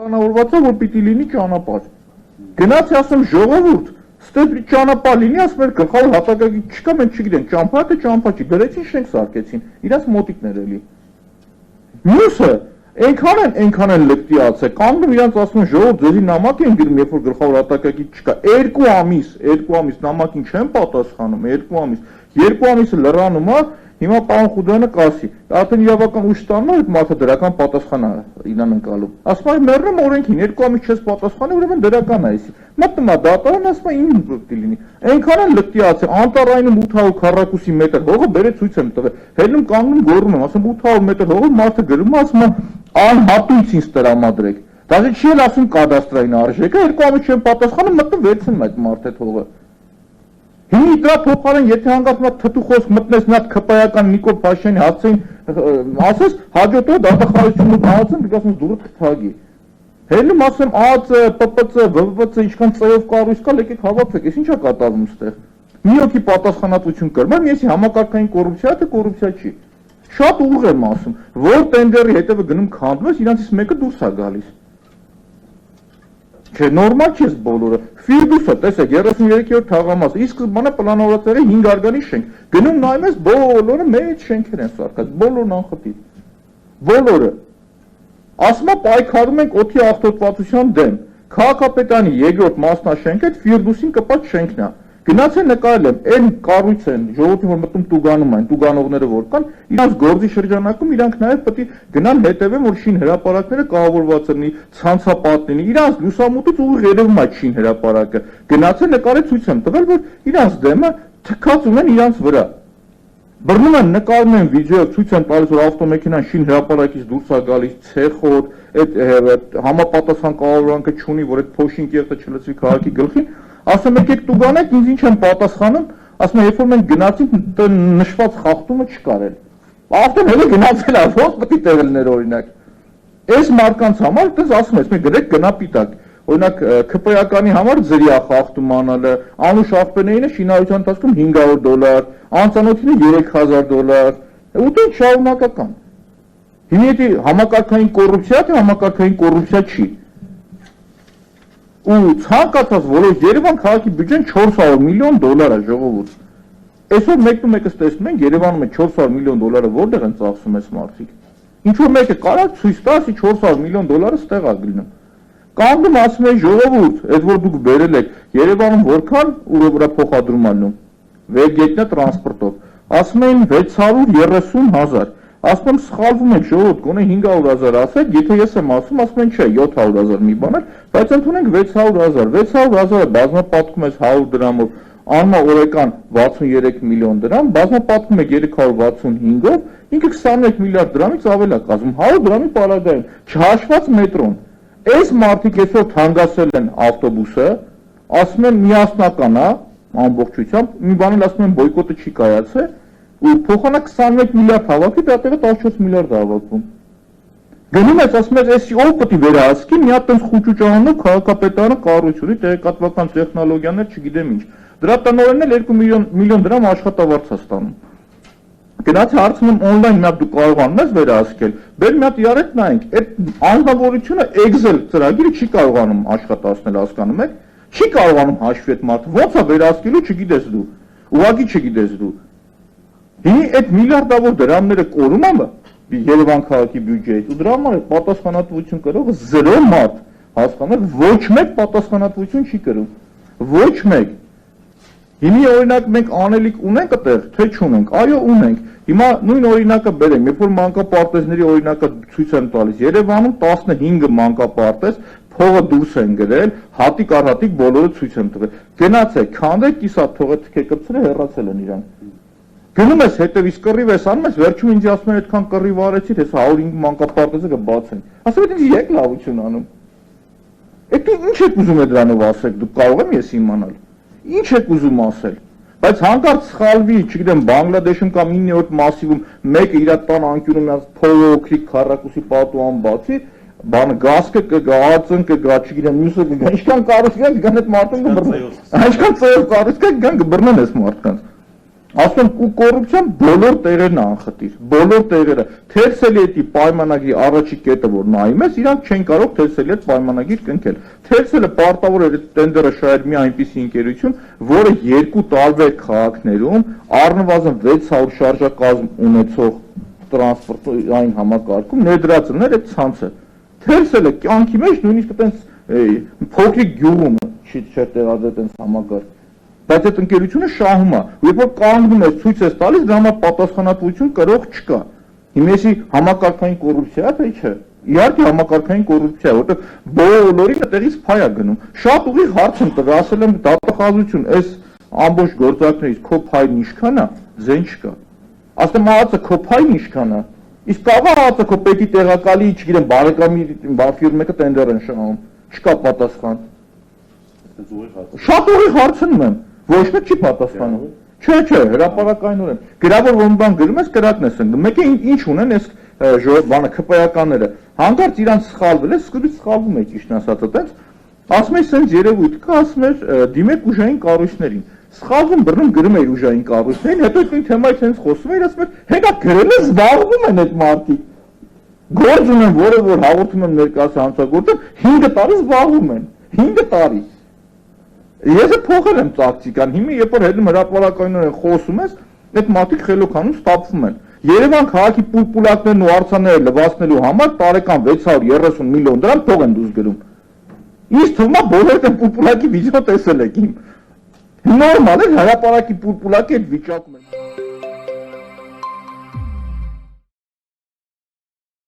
Պլանավորված է, որ պիտի լինի ճանապարհ։ Գնացի ասում ժողովուրդ, ստե ճանապարհ լինի, ասում էր գլխավոր հատակագիծ չկա, մենք չգիտենք, ճամփա թե ճամփա չի, դրեցին շենք սարքեցին, իրաց մոտիկներ էլի։ Մյուսը այնքան են լկտիացել, կանգնում իրանց ասում են ժողովուրդ ձեզի նամակ են գրում, երբ որ գլխավոր հատակագիծ չկա, 2 ամիս նամակին չեն պատասխանում, 2 ամիս, 2 ամիսը լրանում է, հիմա պարոն Խուդյանը կասի, արդեն իրավական ուժ ստանում է այդ մարդը դրական պատասխան իրան ընկալում։ Ասում է մեռնում օրենքին, 2 ամիս չես պատասխանի, ուրեմն դրական է էսի։ Մտնում է դատարան, ասում է ին պիտի լինի։ Այնքան են լկտիացել, անտառայնում 800 քառակուսի մետր հողը բերեց ցույց եմ տվել։ Հելնում կանգնում գոռում եմ, ասում 800 մետր հողը մարդը գրում է, ասում է անհատույց ինձ տրամադրեք։ Դաժե չի էլ ասում կադաստրային արժեքը, 2 ամիս չեն պատասխանում, մտնում վերցնում այդ մարդը այդ հողը։ Հիմա դրա փոխարեն եթե հանգամանա թթու խոսք մտնես մի հատ քպայական Նիկոլ Փաշինյանի հասցեին ասես հաջորդ օր դատախազությունը բացում դիգասում դուրս կթագի հելում ասեմ ԱԾ ՊՊՑ ՎՎՑ ինչքան ծայով կառույց կա եկեք հավաքվեք ես ինչա կատարվում ստեղ մի հոգի պատասխանատվություն կրում ես համակարգային կոռուպցիա թե կոռուպցիա չի շատ ուղիղ եմ ասում որ տենդերի հետևը գնում քանդում ես իրանցից մեկը դուրս է գալիս Չէ, նորմալ չես բոլորը։ Ֆիրդուսը, տեսեք, 33-րդ թաղամաս, իսկ սկզբանե պլանավորված էր 5 արգանի շենք։ Գնում նայում ես բոլորը մեծ շենքեր են սարքած, բոլորն անխտիր։ Բոլորը։ Ասում է պայքարում ենք օդի աղտոտվածության դեմ։ Քաղաքապետարանի երկրորդ մասնաշենքը այդ Ֆիրդուսին կպած շենքն է։ Գնացել նկարել եմ, այն կառույց են, ժողովրդին որ մտնում տուգանում են, տուգանողները որ կան, իրանց գործի շրջանակում իրանք նաև պետք է գնան հետևեն, որ շին հրապարակները կահավորված լինի, ցանցապատ լինի, իրանց լուսամուտից ուղիղ երևում է շին հրապարակը։ Գնացել նկարել ցույց եմ տվել, որ իրանց դեմը թքած ունեն իրանց վրա։ Բռնում են, նկարում են վիդեոյով, ցույց են տալիս, որ ավտոմեքենան շին հրապարակից դուրս է գալիս, ցեխոտ, այդ համապատասխան կառավարանքը չունի, որ այդ փոշին կեղտը չլցվի քաղաքի գլխին։ Ասում եկեք տուգանեք, ինձ ինչ եմ պատասխանում, ասում եմ, երբ որ մենք գնացինք, նշված խախտումը չկար էլ։ Արդեն հենց գնացել է, ո՞նց պետք է տեղելներ օրինակ։ Այս մարդկանց համար դες ասում ես, մենք գրեք գնապիտակ։ Օրինակ ԿՊ-ականի համար ձրիա խախտում անալը, անուշ աղբերներինը շինարարության ընթացքում $500, անծանոթինը $3000, ուտեն շարունակական։ Հիմա եթե համակարգային կոռուպցիա թե համակարգային կոռուպցիա չի։ Ու ցանկացած որոշ Երևան քաղաքի բյուջեն $400 միլիոն է ժողովուրդ։ Այսօր մեկը տեսնում ենք Երևանում է $400 միլիոն որտեղ են ծախսում այս մարդիկ։ Ինչ որ մեկը կարա ցույց տա, ասի $400 միլիոն ստեղ է գնում։ Կանգնում ասում են ժողովուրդ, այդ որ դուք բերել եք Երևանում որքան ու վրա փոխադրում անում։ Վերգետնյա տրանսպորտով։ Ասում են 630,000 Ասում եմ սխալվում եք ժողովուրդ, գոնե 500,000 ասեք, եթե ես եմ ասում են չէ 700,000 մի բան է, բայց ընդունենք 600,000, 600,000-ը բազմապատկում ես 100 դրամով, անում է օրական 63 միլիոն դրամ, բազմապատկում եք 365-ով, ինքը 21 միլիարդ դրամից ավել է կազմում, 100 դրամի պարագայում, չհաշված մետրոն։ Այս մարդիկ այսօր թանկացել են ավտոբուսը, ասում են միասնական է, ամբողջությամբ, մի բան էլ ասում են բոյկոտը չի կայացել ու փոխանա 21 միլիարդ հավաքի, դա տեղը 14 միլիարդ հավաքում։ Գնում ես, ասում ես, էսի ով պետք է վերահսկի, մի հատ տենց խուճուճանով քաղաքապետարանը կառույցի տեղեկատվական տեխնոլոգիաներ, չգիտեմ ինչ։ Դրա տնօրենն էլ 2 միլիոն դրամ աշխատավարձ է ստանում։ Գնացի հարցնում օնլայն մի հատ դու կարողանում ես վերահսկել, բեր մի հատ իրարետ նայենք, այդ անձնավորությունը Excel ծրագիրը չի կարողանում աշխատացնել, հասկանում եք, չի կարողանում հաշվի այդ մարդը, ո՞նց է վերահսկելու, չգիտես դու, ուղղակի չգիտես դու։ Հիմա այդ միլիարդավոր դրամները կորում է Երևան քաղաքի բյուջեից ու դրա համար պատասխանատվություն կրող 0 մարդ, հասկանաք, ոչ մեկ պատասխանատվություն չի կրում, ոչ մեկ։ Հիմա օրինակ մենք անելիք ունենք այդտեղ, թե չունենք, այո ունենք։ Հիմա նույն օրինակը բերենք, երբ որ մանկապարտեզների օրինակը ցույց եմ տալիս, Երևանում 15 մանկապարտեզ փողը դուրս են գրել, հատիկ առ հատիկ բոլորը ցույց եմ տվել։ Գնացեք, քանդեք, կիսատ թողը թքեկցրել, հեռացել են իրան։ Գնում ես հետևից կռիվ ես անում ես, վերջում ինձ ասում են այդքան կռիվ արեցիր, հեսա 105 մանկապարտեզը կբացեն։ Ասում են ինձ եկ լավություն անում։ Այդ ինչ եք ուզում է դրանով ասեք, դուք կարող եմ ես իմանալ։ Ինչ եք ուզում ասել։ Բայց հանկարծ սխալվի, չգիտեմ, Բանգլադեշում կամ 9-րդ մասիվում մեկը իր տան անկյունում ես փողոքրիկ քառակուսի պատուհան բացի, բան գազկը կգա, ածն կգա, չգիտեմ, մյուսը կգա, ինչքան կառույց կգան այդ մարդուն կբռնեն։ Ինչքան ծայով կառույց կգան կբռնեն այս մարդկանց։ Ասում կոռուպցիան բոլոր տեղերն է անխտիր, բոլոր տեղերը։ Թերսելի էդի պայմանագրի առաջի կետը որ նայում ես, իրանք չեն կարող Թերսելի այդ պայմանագիր կնքել։ Թերսելը պարտավոր էր տենդերը շահել մի այնպիսի ընկերություն, որը 2 տարբեր քաղաքներում առնվազն 600 շարժակազմ ունեցող տրանսպորտային համակարգում ներդրածներ այդ ցանցը։ Թերսելը կյանքի մեջ նույնիսկ այտենց փոքրիկ գյուղում չի տեղադրել այտենց համակարգ։ Բայց այդ ընկերությունը շահում է, երբ որ կանգնում ես ցույց ես տալիս, դրա համար պատասխանատվություն կրող չկա։ Հիմա էսի համակարգային կոռուպցիա է, թե չէ։ Իհարկե համակարգային կոռուպցիա է, որտեղ բոլորին այդտեղից փայ է գնում։ Շատ ուղիղ հարց եմ տվել, ասել եմ դատախազություն, այս ամբողջ գործարքներից քո փայլն ինչքան է, զեն չկա։ Ասեմ ահացը քո փայլն ինչքան է։ Իսկ կավա ահացը քո պետի տեղակալի, չգիտեմ, բարեկամի ֆիրմ մեկը տենդեր են շահում։ Չկա պատասխան։ Շատ ուղիղ հարցնում եմ։ Ոչ մեկ չի պատասխանում։ Չէ, հրապարակայնորեն։ Գրավոր ոմ բան գրում ես, կրակն ես ընկնում։ Մեկը ինչ ունեն այս բանը ԿՊԱ-կանները։ Հանկարծ իրանց սխալվել է, սկզբից սխալվում է ճիշտ ասած, այդպես։ Ասում է սենց երևույթ կա, ասում է դիմեք ուժային կառույցներին։ Սխալվում բռնում գրում է ուժային կառույցներին, հետո այդ թեմայից սենց խոսում է, ասում է, հենա գրել է զբաղվում են այդ մարդիկ։ Գործ ունեն, որը որ հաղորդում եմ ներկայացած հանցագործը, 5 տարի զբաղվում են։ 5 տարի։ Ես փոխել եմ տակտիկան, հիմա երբ որ հետում հրապարակայնորեն խոսում ես, այդ մարդիկ խելոքանում ստապվում են։ Երևան քաղաքի պուլպուլակներն ու արձանները լվացնելու համար տարեկան 630 միլիոն դրամ փող են դուրս գրում։ Ինչ թվում է բոլորդ են պուլպուլակի վիդեո տեսել եք իմ։ Նորմալ է հրապարակի պուլպուլակի այդ վիճակում են։